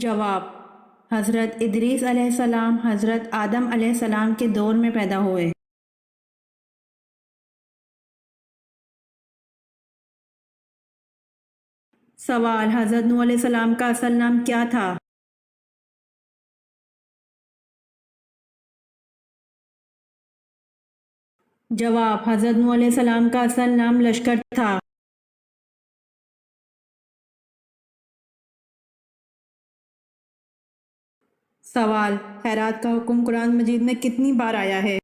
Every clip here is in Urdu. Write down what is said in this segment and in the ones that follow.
جواب: حضرت ادریس علیہ السلام حضرت آدم علیہ السلام کے دور میں پیدا ہوئے۔ سوال: حضرت نوح علیہ السلام کا اصل نام کیا تھا؟ جواب: حضرت نوح علیہ السلام کا اصل نام لشکر تھا۔ سوال: خیرات کا حکم قرآن مجید میں کتنی بار آیا ہے؟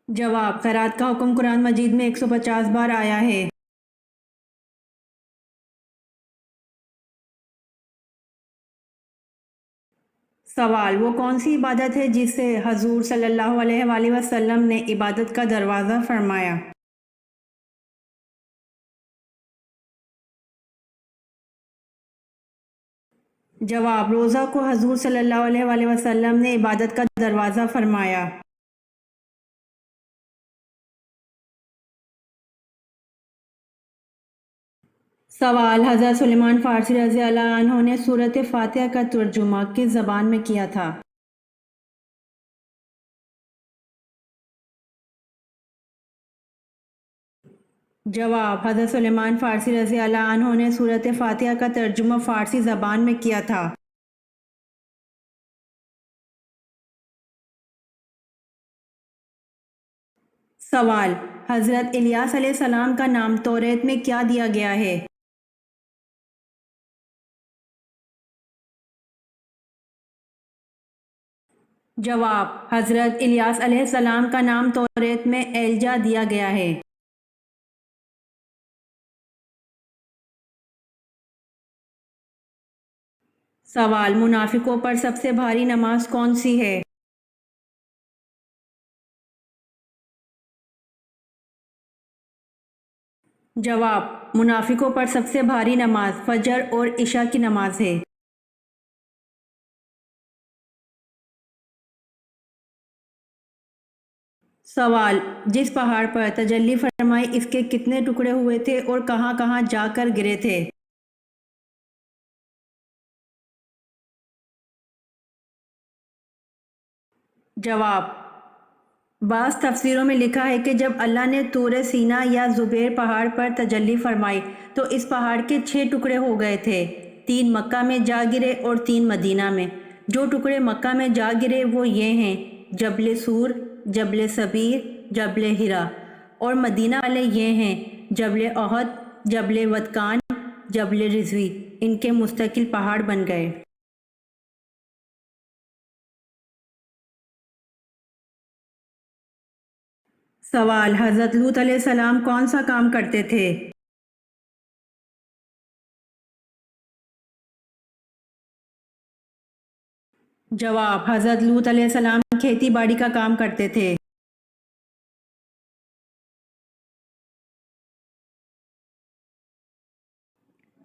جواب: خیرات کا حکم قرآن مجید میں 150 بار آیا ہے۔ سوال: وہ کون سی عبادت ہے جس سے حضور صلی اللہ علیہ وآلہ وسلم نے عبادت کا دروازہ فرمایا؟ جواب: روزہ کو حضور صلی اللہ علیہ وآلہ وسلم نے عبادت کا دروازہ فرمایا۔ سوال: حضرت سلیمان فارسی رضی اللہ عنہ نے سورۃ فاتحہ کا ترجمہ کس زبان میں کیا تھا؟ جواب: حضرت سلیمان فارسی رضی اللہ عنہ نے سورۃ فاتحہ کا ترجمہ فارسی زبان میں کیا تھا۔ سوال: حضرت الیاس علیہ السلام کا نام توریت میں کیا دیا گیا ہے؟ جواب: حضرت الیاس علیہ السلام کا نام توریت میں ایلجا دیا گیا ہے۔ سوال: منافقوں پر سب سے بھاری نماز کون سی ہے؟ جواب: منافقوں پر سب سے بھاری نماز فجر اور عشاء کی نماز ہے۔ سوال: جس پہاڑ پر تجلی فرمائی اس کے کتنے ٹکڑے ہوئے تھے اور کہاں کہاں جا کر گرے تھے؟ جواب: بعض تفسیروں میں لکھا ہے کہ جب اللہ نے طور سینا یا زبیر پہاڑ پر تجلی فرمائی تو اس پہاڑ کے 6 ٹکڑے ہو گئے تھے، 3 مکہ میں جا گرے اور 3 مدینہ میں۔ جو ٹکڑے مکہ میں جا گرے وہ یہ ہیں: جبل سور، جبل صبیر، جبل ہرا، اور مدینہ والے یہ ہیں: جبل احد، جبل ودکان، جبل رضوی۔ ان کے مستقل پہاڑ بن گئے۔ سوال: حضرت لوط علیہ السلام کون سا کام کرتے تھے؟ جواب: حضرت لوط علیہ السلام کھیتی باڑی کا کام کرتے تھے۔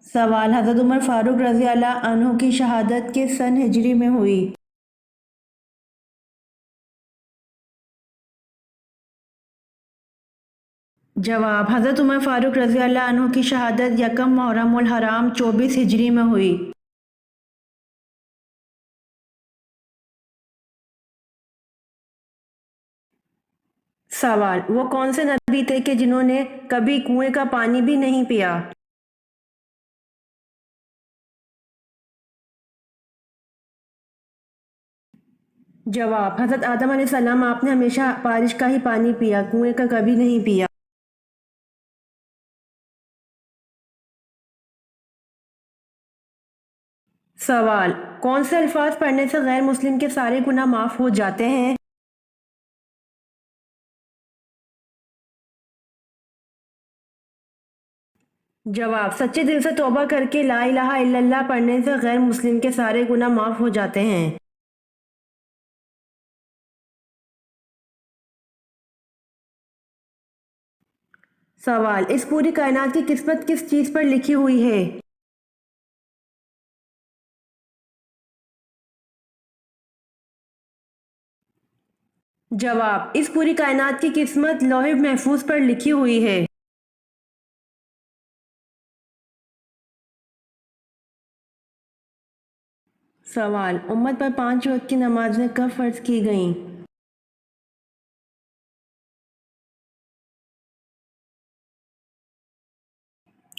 سوال: حضرت عمر فاروق رضی اللہ عنہ کی شہادت کس سن ہجری میں ہوئی؟ جواب: حضرت عمر فاروق رضی اللہ عنہ کی شہادت یکم محرم الحرام 24 ہجری میں ہوئی۔ سوال: وہ کون سے نبی تھے کہ جنہوں نے کبھی کنویں کا پانی بھی نہیں پیا؟ جواب: حضرت آدم علیہ السلام، آپ نے ہمیشہ بارش کا ہی پانی پیا، کنویں کا کبھی نہیں پیا۔ سوال: کون سے الفاظ پڑھنے سے غیر مسلم کے سارے گناہ معاف ہو جاتے ہیں؟ جواب: سچے دل سے توبہ کر کے لا الہ الا اللہ پڑھنے سے غیر مسلم کے سارے گناہ معاف ہو جاتے ہیں۔ سوال: اس پوری کائنات کی قسمت کس چیز پر لکھی ہوئی ہے؟ جواب: اس پوری کائنات کی قسمت لوح محفوظ پر لکھی ہوئی ہے۔ سوال، امت پر 5 وقت کی نمازیں کب فرض کی گئیں؟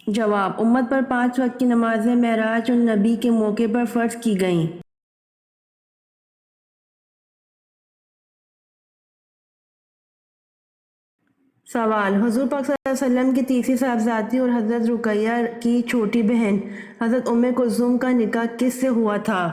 جواب، امت پر 5 وقت کی نمازیں معراج النبی کے موقع پر فرض کی گئیں۔ سوال، حضور پاک صلی اللہ علیہ وسلم کی تیسری صاحبزادی اور حضرت رقیہ کی چھوٹی بہن حضرت ام کلثوم کا نکاح کس سے ہوا تھا؟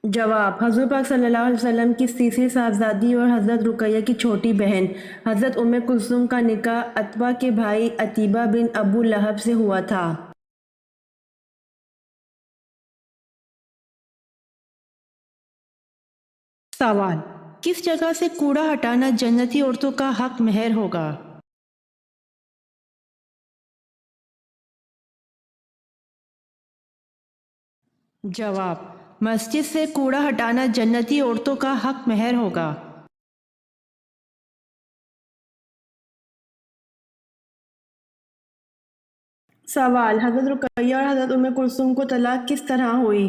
جواب، حضور پاک صلی اللہ علیہ وسلم کی تیسری صاحبزادی اور حضرت رقیہ کی چھوٹی بہن حضرت ام کلثوم کا نکاح عتبہ کے بھائی عتیبہ بن ابو لہب سے ہوا تھا۔ سوال، کس جگہ سے کوڑا ہٹانا جنتی عورتوں کا حق مہر ہوگا؟ جواب، مسجد سے کوڑا ہٹانا جنتی عورتوں کا حق مہر ہوگا۔ سوال، حضرت رقیہ اور حضرت ام کلثوم کو طلاق کس طرح ہوئی؟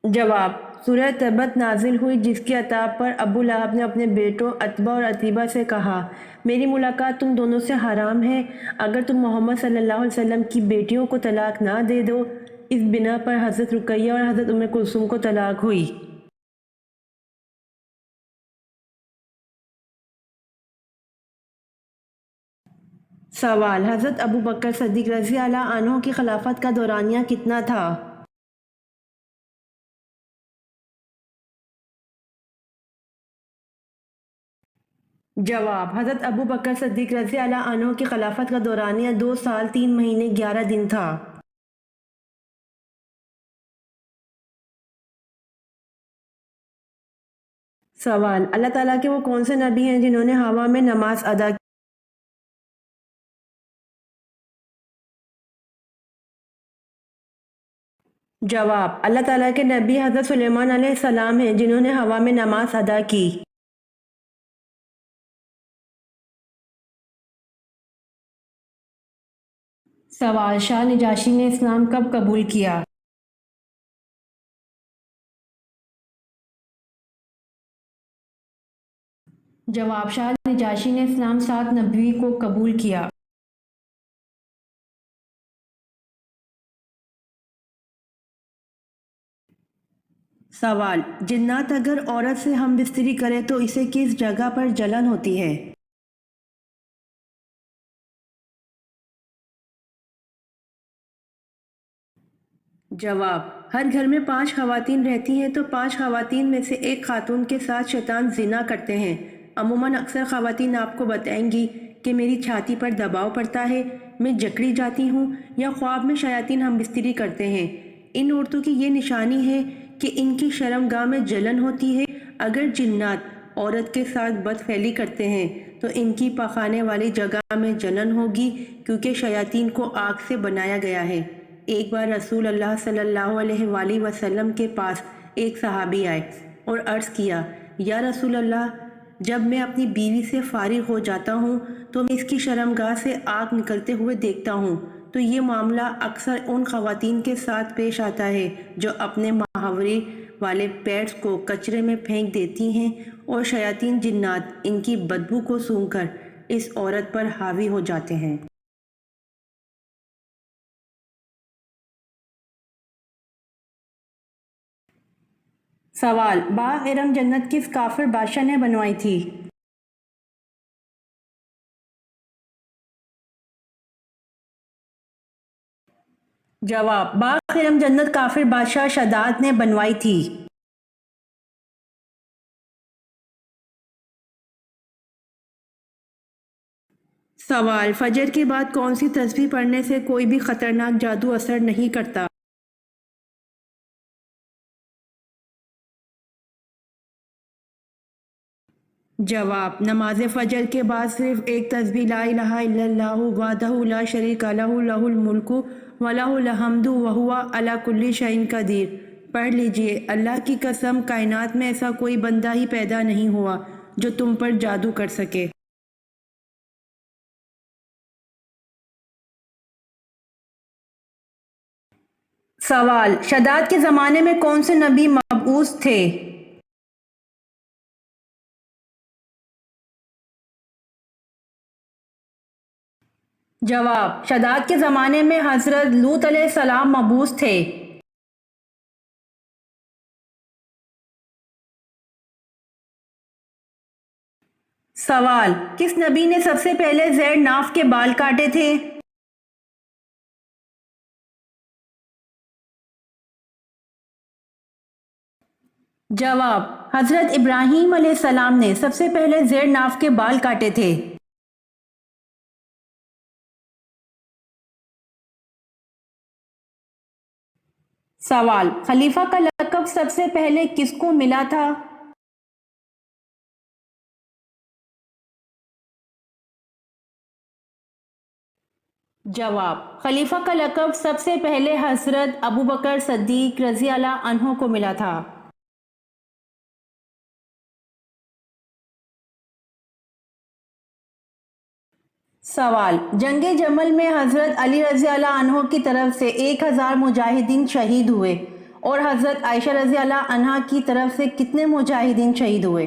جواب، سورہ تبت نازل ہوئی جس کی عطا پر ابو لہب نے اپنے بیٹوں عتبہ اور عتیبہ سے کہا، میری ملاقات تم دونوں سے حرام ہے، اگر تم محمد صلی اللہ علیہ وسلم کی بیٹیوں کو طلاق نہ دے دو۔ اس بنا پر حضرت رقیہ اور حضرت ام کلثوم کو طلاق ہوئی۔ سوال، حضرت ابو بکر صدیق رضی اللہ عنہ کی خلافت کا دورانیہ کتنا تھا؟ جواب، حضرت ابو بکر صدیق رضی اللہ عنہ کی خلافت کا دورانیہ 2 سال 3 مہینے 11 دن تھا۔ سوال، اللہ تعالیٰ کے وہ کون سے نبی ہیں جنہوں نے ہوا میں نماز ادا کی؟ جواب، اللہ تعالیٰ کے نبی حضرت سلیمان علیہ السلام ہیں جنہوں نے ہوا میں نماز ادا کی۔ سوال، شاہ نجاشی نے اسلام کب قبول کیا؟ جواب، شاہ نجاشی نے اسلام 7 نبوی کو قبول کیا۔ سوال، جنات اگر عورت سے ہم بستری کرے تو اسے کس جگہ پر جلن ہوتی ہے؟ جواب، ہر گھر میں 5 خواتین رہتی ہیں تو 5 خواتین میں سے ایک خاتون کے ساتھ شیطان زنا کرتے ہیں۔ عموماً اکثر خواتین آپ کو بتائیں گی کہ میری چھاتی پر دباؤ پڑتا ہے، میں جکڑی جاتی ہوں، یا خواب میں شیاطین ہم بستری کرتے ہیں۔ ان عورتوں کی یہ نشانی ہے کہ ان کی شرمگاہ میں جلن ہوتی ہے۔ اگر جنات عورت کے ساتھ بد فعلی کرتے ہیں تو ان کی پاخانے والی جگہ میں جلن ہوگی، کیونکہ شیاطین کو آگ سے بنایا گیا ہے۔ ایک بار رسول اللہ صلی اللہ علیہ وآلہ وسلم کے پاس ایک صحابی آئے اور عرض کیا، یا رسول اللہ، جب میں اپنی بیوی سے فارغ ہو جاتا ہوں تو میں اس کی شرمگاہ سے آگ نکلتے ہوئے دیکھتا ہوں۔ تو یہ معاملہ اکثر ان خواتین کے ساتھ پیش آتا ہے جو اپنے ماہوری والے پیڈز کو کچرے میں پھینک دیتی ہیں، اور شیاطین جنات ان کی بدبو کو سونگھ کر اس عورت پر حاوی ہو جاتے ہیں۔ سوال، باغ ارم جنت کس کافر بادشاہ نے بنوائی تھی؟ جواب، باغ ارم جنت کافر بادشاہ شداد نے بنوائی تھی۔ سوال، فجر کے بعد کون سی تسبیح پڑھنے سے کوئی بھی خطرناک جادو اثر نہیں کرتا؟ جواب، نماز فجر کے بعد صرف ایک تسبیح لا الہ الا اللہ وحدہ لا شریک لہ لہ الملک و لہ الحمد وہو علی کل شیء قدیر پڑھ لیجئے، اللہ کی قسم کائنات میں ایسا کوئی بندہ ہی پیدا نہیں ہوا جو تم پر جادو کر سکے۔ سوال: شداد کے زمانے میں کون سے نبی مبعوث تھے؟ جواب: شداد کے زمانے میں حضرت لوط علیہ السلام مبعوث تھے۔ سوال: کس نبی نے سب سے پہلے زیر ناف کے بال کاٹے تھے؟ جواب: حضرت ابراہیم علیہ السلام نے سب سے پہلے زیر ناف کے بال کاٹے تھے۔ سوال: خلیفہ کا لقب سب سے پہلے کس کو ملا تھا؟ جواب: خلیفہ کا لقب سب سے پہلے حضرت ابوبکر صدیق رضی اللہ عنہ کو ملا تھا۔ سوال: جنگ جمل میں حضرت علی رضی اللہ عنہ کی طرف سے 1000 مجاہدین شہید ہوئے اور حضرت عائشہ رضی اللہ عنہا کی طرف سے کتنے مجاہدین شہید ہوئے؟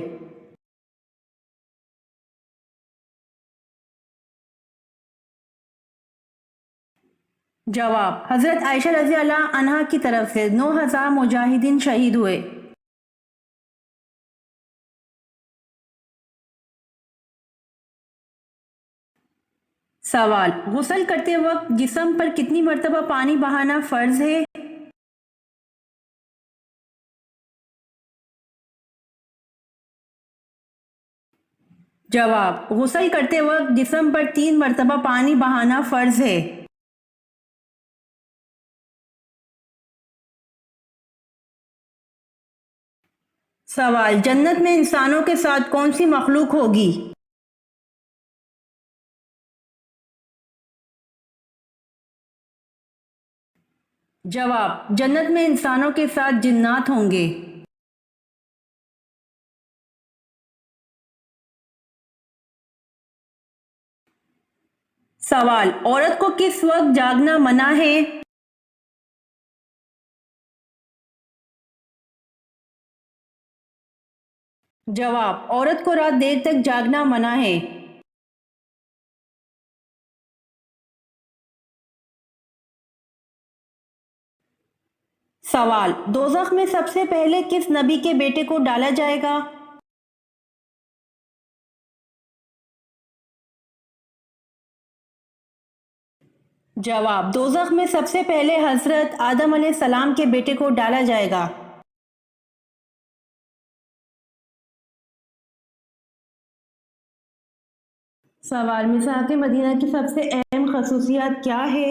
جواب: حضرت عائشہ رضی اللہ عنہا کی طرف سے 9000 مجاہدین شہید ہوئے۔ سوال: غسل کرتے وقت جسم پر کتنی مرتبہ پانی بہانا فرض ہے؟ جواب: غسل کرتے وقت جسم پر 3 مرتبہ پانی بہانا فرض ہے۔ سوال: جنت میں انسانوں کے ساتھ کون سی مخلوق ہوگی؟ جواب: جنت میں انسانوں کے ساتھ جنات ہوں گے۔ سوال: عورت کو کس وقت جاگنا منع ہے؟ جواب: عورت کو رات دیر تک جاگنا منع ہے۔ سوال: دوزخ میں سب سے پہلے کس نبی کے بیٹے کو ڈالا جائے گا؟ جواب: دوزخ میں سب سے پہلے حضرت آدم علیہ السلام کے بیٹے کو ڈالا جائے گا۔ سوال: میثاق مدینہ کی سب سے اہم خصوصیات کیا ہے؟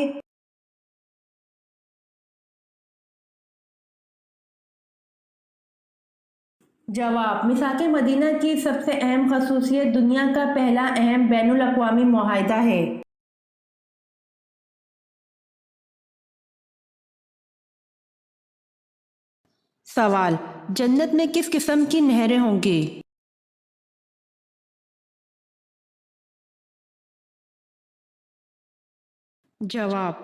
جواب: میثاق مدینہ کی سب سے اہم خصوصیت دنیا کا پہلا اہم بین الاقوامی معاہدہ ہے۔ سوال: جنت میں کس قسم کی نہریں ہوں گی؟ جواب: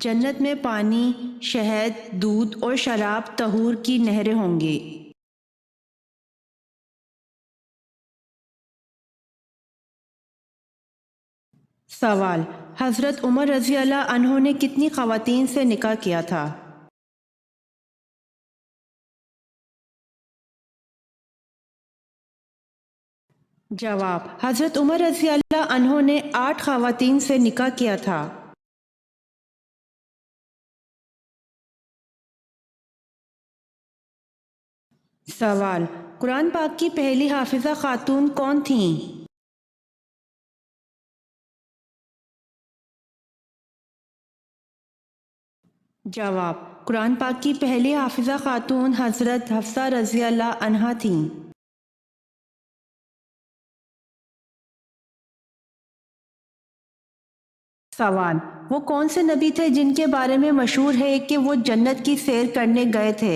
جنت میں پانی، شہد، دودھ اور شراب طہور کی نہریں ہوں گی۔ سوال: حضرت عمر رضی اللہ عنہ نے کتنی خواتین سے نکاح کیا تھا؟ جواب: حضرت عمر رضی اللہ عنہ نے 8 خواتین سے نکاح کیا تھا۔ سوال: قرآن پاک کی پہلی حافظہ خاتون کون تھیں؟ جواب: قرآن پاک کی پہلی حافظہ خاتون حضرت حفصہ رضی اللہ عنہا تھیں۔ سوال: وہ کون سے نبی تھے جن کے بارے میں مشہور ہے کہ وہ جنت کی سیر کرنے گئے تھے؟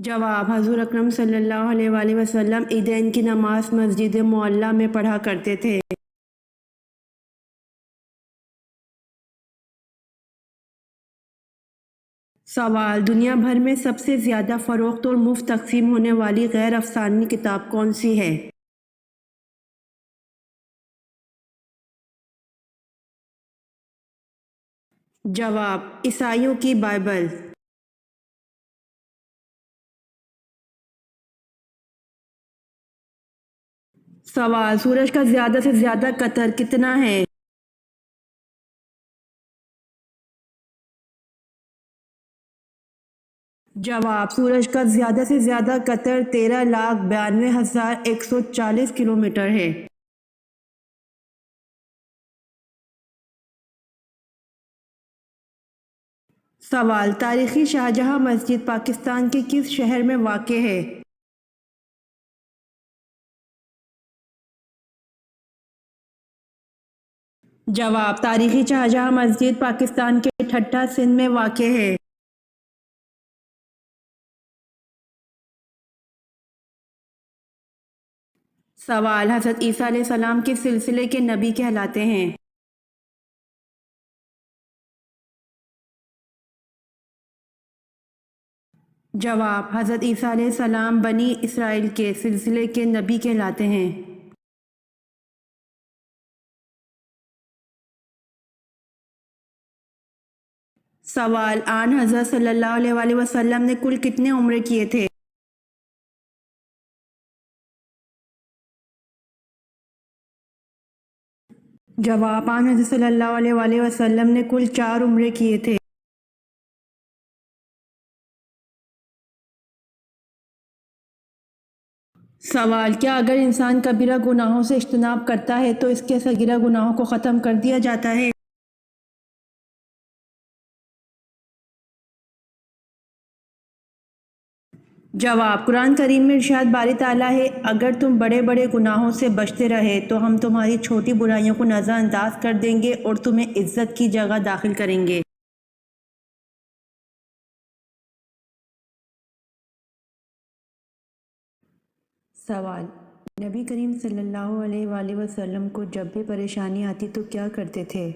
جواب: حضور اکرم صلی اللہ علیہ وآلہ وسلم عیدین کی نماز مسجد معلیٰ میں پڑھا کرتے تھے۔ سوال: دنیا بھر میں سب سے زیادہ فروخت اور مفت تقسیم ہونے والی غیر افسانوی کتاب کون سی ہے؟ جواب: عیسائیوں کی بائبل۔ سوال: سورج کا زیادہ سے زیادہ قطر کتنا ہے؟ جواب: سورج کا زیادہ سے زیادہ قطر 13,92,140 کلومیٹر ہے۔ سوال: تاریخی شاہجہاں مسجد پاکستان کے کس شہر میں واقع ہے؟ جواب: تاریخی شاہجہاں مسجد پاکستان کے ٹھٹھہ سندھ میں واقع ہے۔ سوال: حضرت عیسیٰ علیہ السلام کس سلسلے کے نبی کہلاتے ہیں؟ جواب: حضرت عیسیٰ علیہ السلام بنی اسرائیل کے سلسلے کے نبی کہلاتے ہیں۔ سوال: آن حضرت صلی اللہ علیہ وآلہ وسلم نے کل کتنے عمرے کیے تھے؟ جواب: آن حضرت صلی اللہ علیہ وآلہ وسلم نے کل 4 عمرے کیے تھے۔ سوال: کیا اگر انسان کبیرہ گناہوں سے اجتناب کرتا ہے تو اس کے صغیرہ گناہوں کو ختم کر دیا جاتا ہے؟ جواب: قرآن کریم میں ارشاد باری تعالیٰ ہے: اگر تم بڑے بڑے گناہوں سے بچتے رہے تو ہم تمہاری چھوٹی برائیوں کو نظر انداز کر دیں گے اور تمہیں عزت کی جگہ داخل کریں گے۔ سوال: نبی کریم صلی اللہ علیہ وآلہ وسلم کو جب بھی پریشانی آتی تو کیا کرتے تھے؟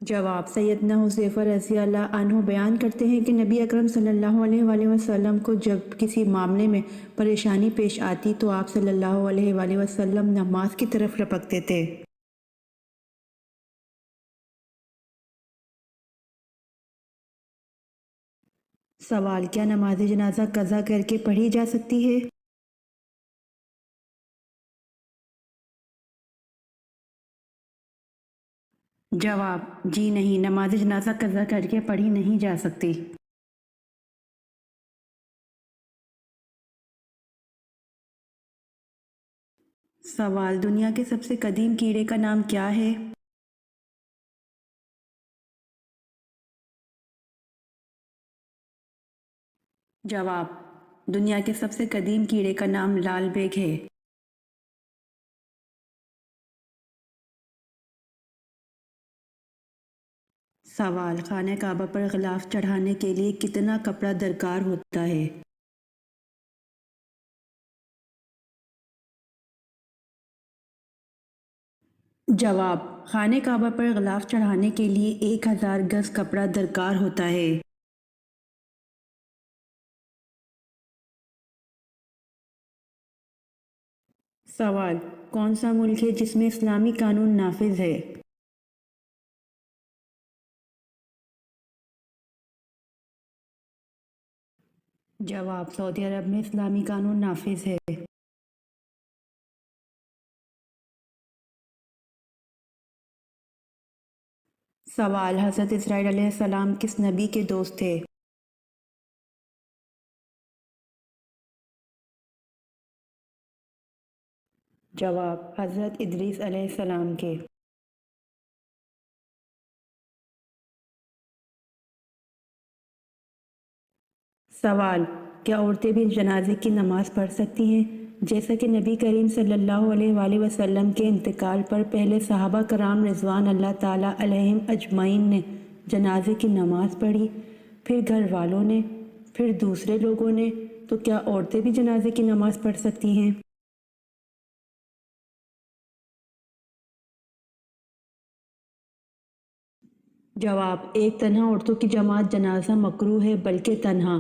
جواب: سیدنا حذیفہ رضی اللہ عنہ بیان کرتے ہیں کہ نبی اکرم صلی اللہ علیہ وآلہ وسلم کو جب کسی معاملے میں پریشانی پیش آتی تو آپ صلی اللہ علیہ وآلہ وسلم نماز کی طرف لپکتے تھے۔ سوال: کیا نماز جنازہ قضا کر کے پڑھی جا سکتی ہے؟ جواب: جی نہیں، نماز جنازہ قضا کر کے پڑھی نہیں جا سکتی۔ سوال: دنیا کے سب سے قدیم کیڑے کا نام کیا ہے؟ جواب: دنیا کے سب سے قدیم کیڑے کا نام لال بیگ ہے۔ سوال: خانہ کعبہ پر غلاف چڑھانے کے لیے کتنا کپڑا درکار ہوتا ہے؟ جواب: خانہ کعبہ پر غلاف چڑھانے کے لیے 1000 گز کپڑا درکار ہوتا ہے۔ سوال: کون سا ملک ہے جس میں اسلامی قانون نافذ ہے؟ جواب: سعودی عرب میں اسلامی قانون نافذ ہے۔ سوال: حضرت اسرائیل علیہ السلام کس نبی کے دوست تھے؟ جواب: حضرت ادریس علیہ السلام کے۔ سوال: کیا عورتیں بھی جنازے کی نماز پڑھ سکتی ہیں؟ جیسا کہ نبی کریم صلی اللہ علیہ وآلہ وسلم کے انتقال پر پہلے صحابہ کرام رضوان اللہ تعالیٰ علیہم اجمعین نے جنازے کی نماز پڑھی، پھر گھر والوں نے، پھر دوسرے لوگوں نے، تو کیا عورتیں بھی جنازے کی نماز پڑھ سکتی ہیں؟ جواب: ایک تنہا عورتوں کی جماعت جنازہ مکروہ ہے، بلکہ تنہا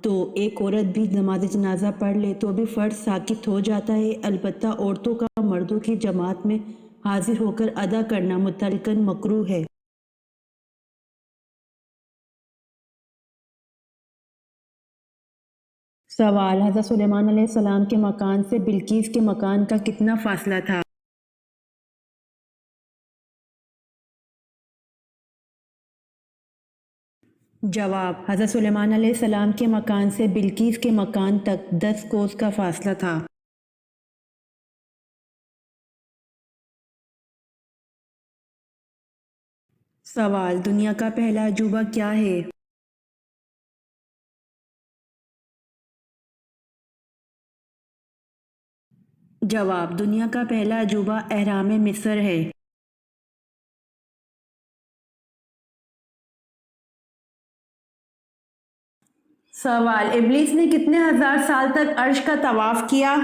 تو ایک عورت بھی نماز جنازہ پڑھ لے تو بھی فرض ساقط ہو جاتا ہے، البتہ عورتوں کا مردوں کی جماعت میں حاضر ہو کر ادا کرنا مطلقاً مکروہ ہے۔ سوال: حضرت سلیمان علیہ السلام کے مکان سے بلقیس کے مکان کا کتنا فاصلہ تھا؟ جواب: حضرت سلیمان علیہ السلام کے مکان سے بلقیس کے مکان تک 10 کوس کا فاصلہ تھا۔ سوال: دنیا کا پہلا عجوبہ کیا ہے؟ جواب: دنیا کا پہلا عجوبہ اہرام مصر ہے۔ سوال: ابلیس نے کتنے ہزار سال تک عرش کا طواف کیا؟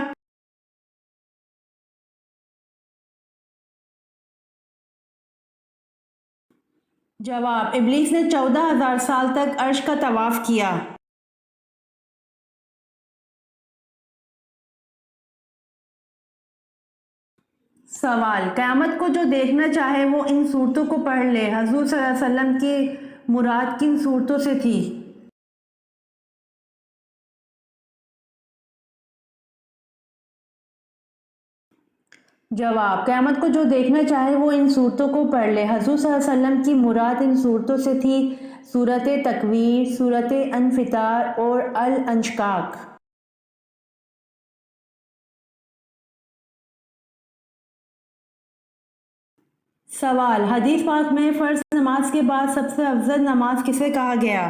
جواب: ابلیس نے 14,000 سال تک عرش کا طواف کیا۔ سوال: قیامت کو جو دیکھنا چاہے وہ ان صورتوں کو پڑھ لے، حضور صلی اللہ علیہ وسلم کی مراد کن صورتوں سے تھی؟ جواب: قیامت کو جو دیکھنا چاہے وہ ان صورتوں کو پڑھ لے، حضور صلی اللہ علیہ وسلم کی مراد ان صورتوں سے تھی سورۃ تکویر، سورۃ انفطار اور الانشقاق۔ سوال: حدیث پاک میں فرض نماز کے بعد سب سے افضل نماز کسے کہا گیا؟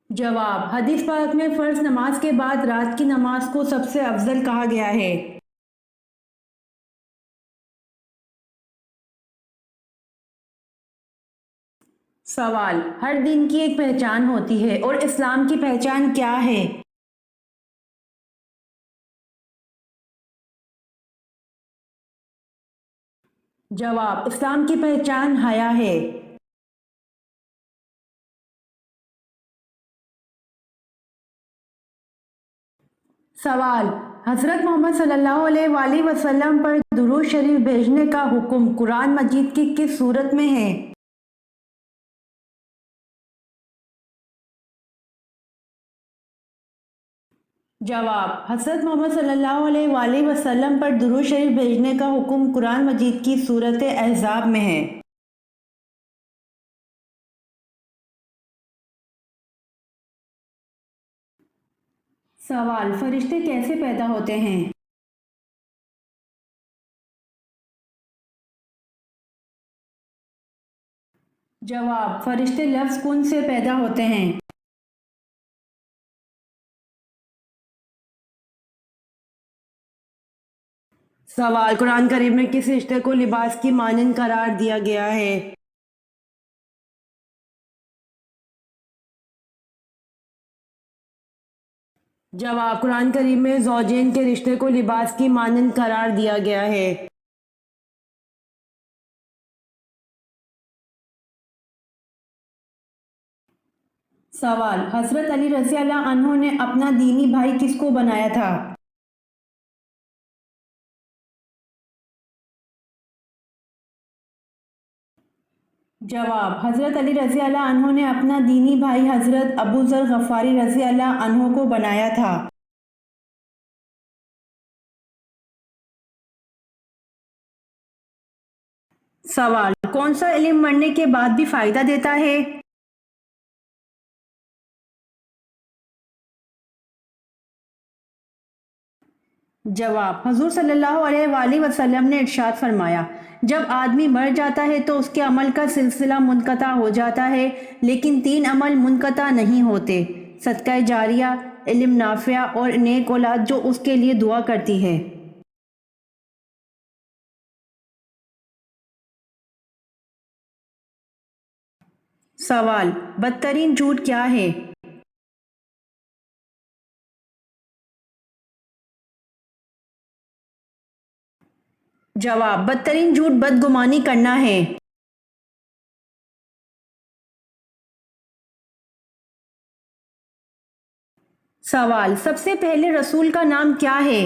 جواب: حدیث پاک میں فرض نماز کے بعد رات کی نماز کو سب سے افضل کہا گیا ہے۔ سوال: ہر دین کی ایک پہچان ہوتی ہے اور اسلام کی پہچان کیا ہے؟ جواب: اسلام کی پہچان حیا ہے۔ سوال: حضرت محمد صلی اللہ علیہ وآلہ وسلم پر درود شریف بھیجنے کا حکم قرآن مجید کی کس سورت میں ہے؟ جواب: حضرت محمد صلی اللہ علیہ وآلہ وسلم پر درود شریف بھیجنے کا حکم قرآن مجید کی سورت احزاب میں ہے۔ سوال: فرشتے کیسے پیدا ہوتے ہیں؟ جواب: فرشتے لفظ کن سے پیدا ہوتے ہیں۔ سوال: قرآن کریم میں کس رشتے کو لباس کی مانند قرار دیا گیا ہے؟ جواب: قرآن کریم میں زوجین کے رشتے کو لباس کی مانند قرار دیا گیا ہے۔ سوال: حضرت علی رضی اللہ عنہ نے اپنا دینی بھائی کس کو بنایا تھا؟ جواب: حضرت علی رضی اللہ عنہ نے اپنا دینی بھائی حضرت ابو ذر غفاری رضی اللہ عنہ کو بنایا تھا۔ سوال: کون سا علم مرنے کے بعد بھی فائدہ دیتا ہے؟ جواب: حضور صلی اللہ علیہ وآلہ وسلم نے ارشاد فرمایا، جب آدمی مر جاتا ہے تو اس کے عمل کا سلسلہ منقطع ہو جاتا ہے، لیکن تین عمل منقطع نہیں ہوتے: صدقہ جاریہ، علم نافع اور نیک اولاد جو اس کے لیے دعا کرتی ہے۔ سوال: بدترین جھوٹ کیا ہے؟ جواب: بدترین جھوٹ بدگمانی کرنا ہے۔ سوال: سب سے پہلے رسول کا نام کیا ہے؟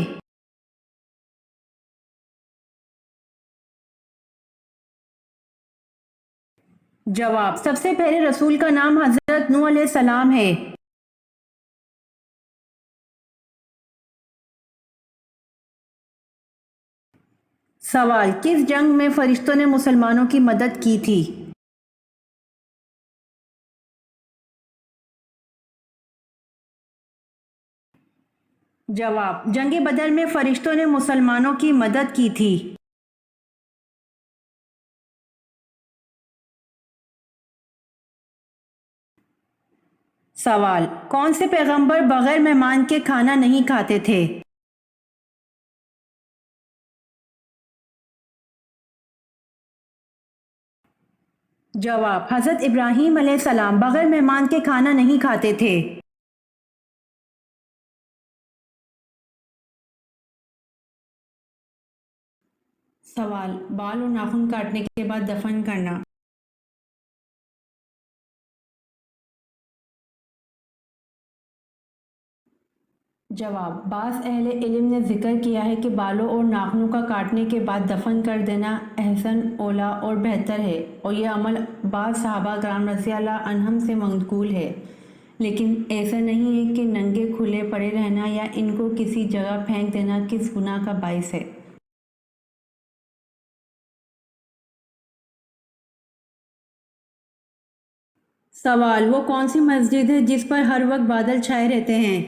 جواب: سب سے پہلے رسول کا نام حضرت نوح علیہ السلام ہے۔ سوال: کس جنگ میں فرشتوں نے مسلمانوں کی مدد کی تھی؟ جواب: جنگ بدر میں فرشتوں نے مسلمانوں کی مدد کی تھی۔ سوال: کون سے پیغمبر بغیر مہمان کے کھانا نہیں کھاتے تھے؟ جواب: حضرت ابراہیم علیہ السلام بغیر مہمان کے کھانا نہیں کھاتے تھے۔ سوال: بال اور ناخن کاٹنے کے بعد دفن کرنا۔ جواب: بعض اہل علم نے ذکر کیا ہے کہ بالوں اور ناخنوں کا کاٹنے کے بعد دفن کر دینا احسن، اولیٰ اور بہتر ہے، اور یہ عمل بعض صحابہ کرام رضی اللہ عنہم سے منقول ہے، لیکن ایسا نہیں ہے کہ ننگے کھلے پڑے رہنا یا ان کو کسی جگہ پھینک دینا کس گناہ کا باعث ہے۔ سوال: وہ کون سی مسجد ہے جس پر ہر وقت بادل چھائے رہتے ہیں؟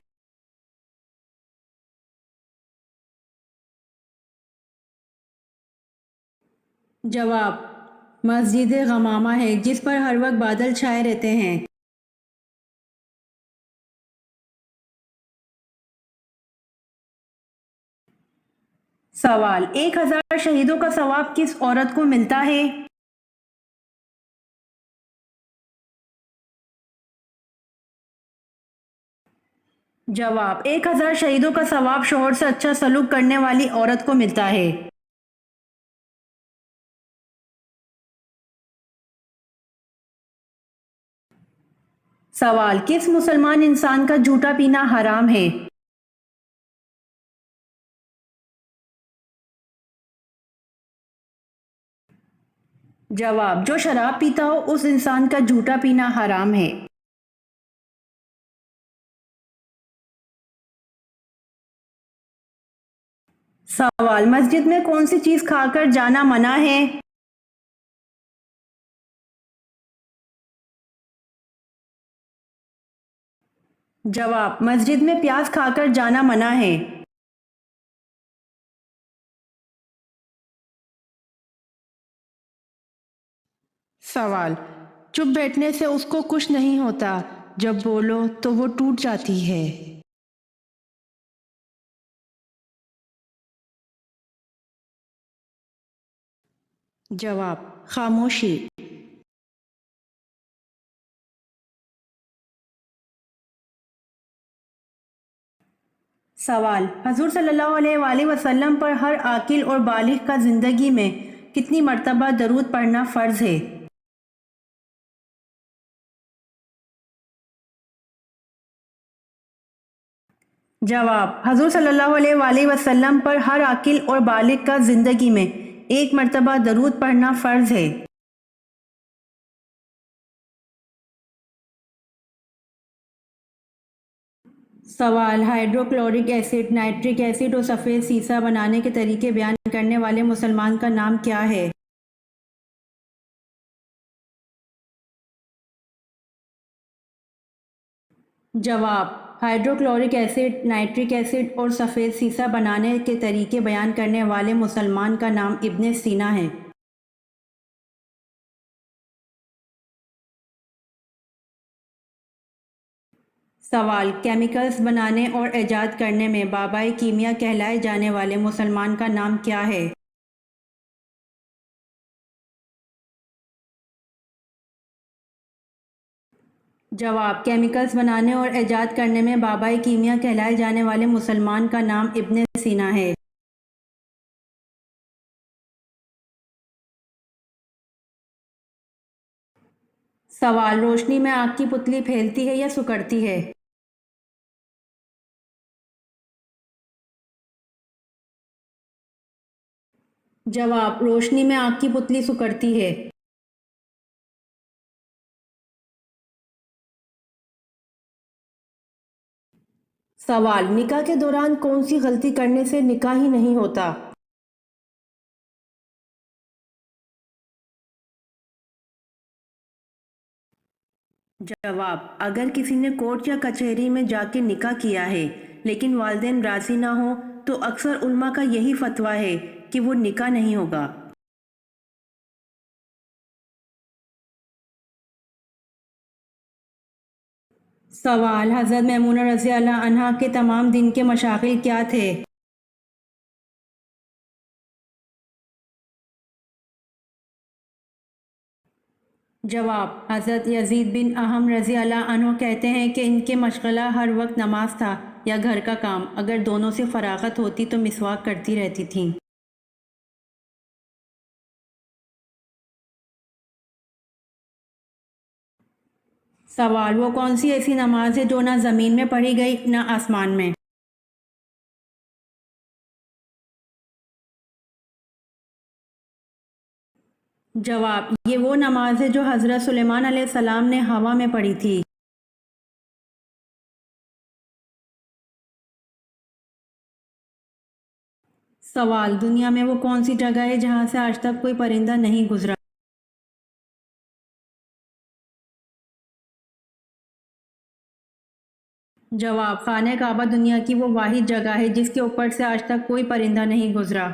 جواب: مسجد غمامہ ہے جس پر ہر وقت بادل چھائے رہتے ہیں۔ سوال: 1000 شہیدوں کا ثواب کس عورت کو ملتا ہے؟ جواب: 1000 شہیدوں کا ثواب شوہر سے اچھا سلوک کرنے والی عورت کو ملتا ہے۔ سوال: کس مسلمان انسان کا جھوٹا پینا حرام ہے؟ جواب: جو شراب پیتا ہو اس انسان کا جھوٹا پینا حرام ہے۔ سوال: مسجد میں کون سی چیز کھا کر جانا منع ہے؟ جواب: مسجد میں پیاز کھا کر جانا منع ہے۔ سوال: چپ بیٹھنے سے اس کو کچھ نہیں ہوتا، جب بولو تو وہ ٹوٹ جاتی ہے۔ جواب: خاموشی۔ سوال: حضور صلی اللہ علیہ وآلہ وسلم پر ہر عاقل اور بالغ کا زندگی میں کتنی مرتبہ درود پڑھنا فرض ہے؟ جواب: حضور صلی اللہ علیہ وآلہ وسلم پر ہر عاقل اور بالغ کا زندگی میں ایک مرتبہ درود پڑھنا فرض ہے۔ سوال: hydrochloric acid, nitric acid اور سفید سیسہ بنانے کے طریقے بیان کرنے والے مسلمان کا نام کیا ہے؟ جواب: ہائیڈروکلورک ایسڈ، نائٹرک ایسڈ اور سفید سیسہ بنانے کے طریقے بیان کرنے والے مسلمان کا نام ابن سینا ہے۔ سوال: کیمیکلز بنانے اور ایجاد کرنے میں بابائے کیمیا کہلائے جانے والے مسلمان کا نام کیا ہے؟ جواب: کیمیکلز بنانے اور ایجاد کرنے میں بابائے کیمیا کہلائے جانے والے مسلمان کا نام ابن سینا ہے۔ سوال: روشنی میں آگ کی پتلی پھیلتی ہے یا سکڑتی ہے؟ جواب: روشنی میں آگ کی پتلی سکڑتی ہے۔ سوال: نکاح کے دوران کون سی غلطی کرنے سے نکاح ہی نہیں ہوتا؟ جواب: اگر کسی نے کورٹ یا کچہری میں جا کے نکاح کیا ہے لیکن والدین راضی نہ ہوں تو اکثر علماء کا یہی فتویٰ ہے کہ وہ نکاح نہیں ہوگا۔ سوال: حضرت میمونہ رضی اللہ عنہا کے تمام دن کے مشاغل کیا تھے؟ جواب: حضرت یزید بن اہم رضی اللہ عنہ کہتے ہیں کہ ان کے مشغلہ ہر وقت نماز تھا یا گھر کا کام، اگر دونوں سے فراغت ہوتی تو مسواک کرتی رہتی تھیں۔ سوال: وہ کون سی ایسی نماز ہے جو نہ زمین میں پڑھی گئی نہ آسمان میں؟ جواب: یہ وہ نماز ہے جو حضرت سلیمان علیہ السلام نے ہوا میں پڑھی تھی۔ سوال: دنیا میں وہ کون سی جگہ ہے جہاں سے آج تک کوئی پرندہ نہیں گزرا؟ جواب: خانہ کعبہ دنیا کی وہ واحد جگہ ہے جس کے اوپر سے آج تک کوئی پرندہ نہیں گزرا۔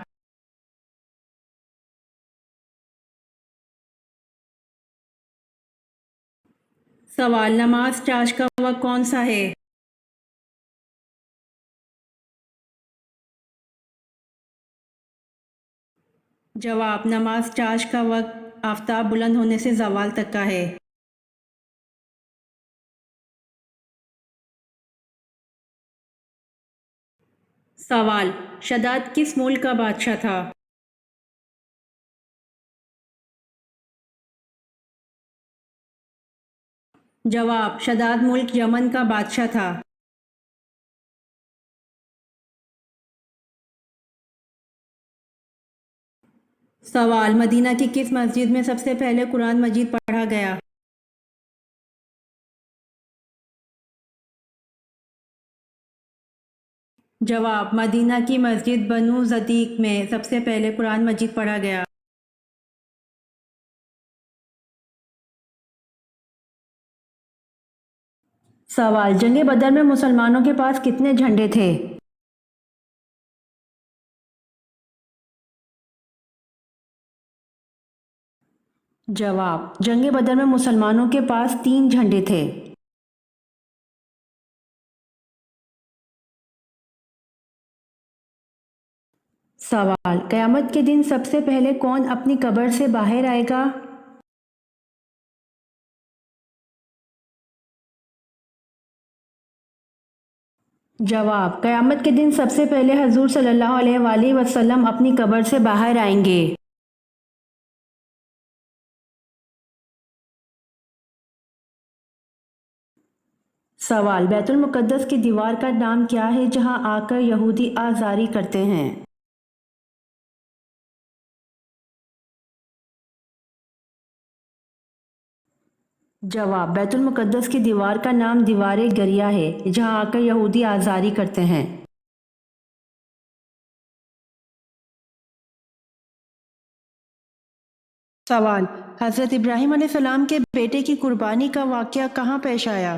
سوال: نماز چاش کا وقت کون سا ہے؟ جواب: نماز چاش کا وقت آفتاب بلند ہونے سے زوال تک کا ہے۔ سوال: شداد کس ملک کا بادشاہ تھا؟ جواب: شداد ملک یمن کا بادشاہ تھا۔ سوال: مدینہ کی کس مسجد میں سب سے پہلے قرآن مجید پڑھا گیا؟ جواب: مدینہ کی مسجد بنو صدیق میں سب سے پہلے قرآن مجید پڑھا گیا۔ سوال: جنگ بدر میں مسلمانوں کے پاس کتنے جھنڈے تھے؟ جواب: جنگ بدر میں مسلمانوں کے پاس 3 جھنڈے تھے۔ سوال: قیامت کے دن سب سے پہلے کون اپنی قبر سے باہر آئے گا؟ جواب: قیامت کے دن سب سے پہلے حضور صلی اللہ علیہ وآلہ وسلم اپنی قبر سے باہر آئیں گے۔ سوال: بیت المقدس کی دیوار کا نام کیا ہے جہاں آ کر یہودی آزاری کرتے ہیں؟ جواب: بیت المقدس کی دیوار کا نام دیوار گریہ ہے جہاں آ کر یہودی آزاری کرتے ہیں۔ سوال: حضرت ابراہیم علیہ السلام کے بیٹے کی قربانی کا واقعہ کہاں پیش آیا؟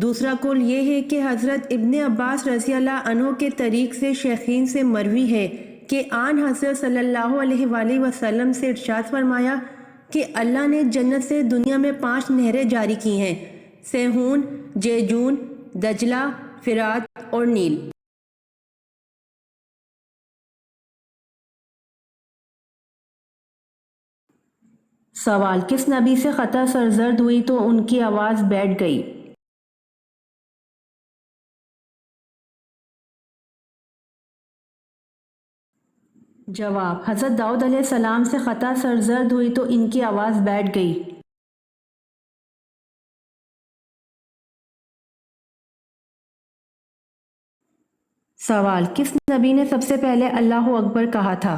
دوسرا قول یہ ہے کہ حضرت ابن عباس رضی اللہ عنہ کے طریق سے شیخین سے مروی ہے کہ آن حضرت صلی اللہ علیہ وآلہ وسلم سے ارشاد فرمایا کہ اللہ نے جنت سے دنیا میں 5 نہریں جاری کی ہیں، سیہون، جیجون، دجلہ، فرات اور نیل۔ سوال، کس نبی سے خطا سرزد ہوئی تو ان کی آواز بیٹھ گئی؟ جواب، حضرت داؤد علیہ السلام سے خطا سرزد ہوئی تو ان کی آواز بیٹھ گئی۔ سوال، کس نبی نے سب سے پہلے اللہ اکبر کہا تھا؟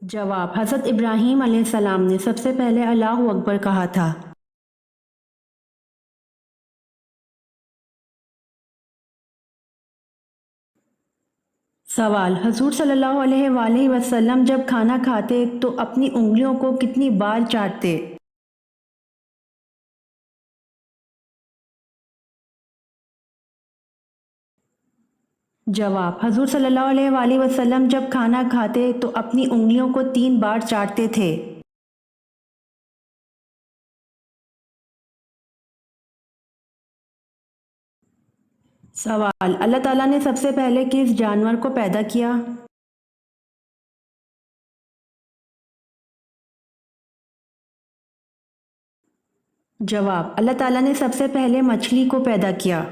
جواب، حضرت ابراہیم علیہ السلام نے سب سے پہلے اللہ اکبر کہا تھا۔ سوال، حضور صلی اللہ علیہ وآلہ وسلم جب کھانا کھاتے تو اپنی انگلیوں کو کتنی بار چاٹتے؟ جواب، حضور صلی اللہ علیہ وآلہ وسلم جب کھانا کھاتے تو اپنی انگلیوں کو 3 بار چاٹتے تھے۔ سوال، اللہ تعالیٰ نے سب سے پہلے کس جانور کو پیدا کیا؟ جواب، اللہ تعالیٰ نے سب سے پہلے مچھلی کو پیدا کیا۔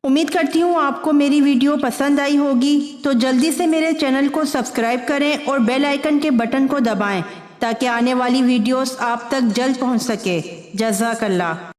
امید کرتی ہوں آپ کو میری ویڈیو پسند آئی ہوگی، تو جلدی سے میرے چینل کو سبسکرائب کریں اور بیل آئیکن کے بٹن کو دبائیں تاکہ آنے والی ویڈیوز آپ تک جلد پہنچ سکے۔ جزاک اللہ۔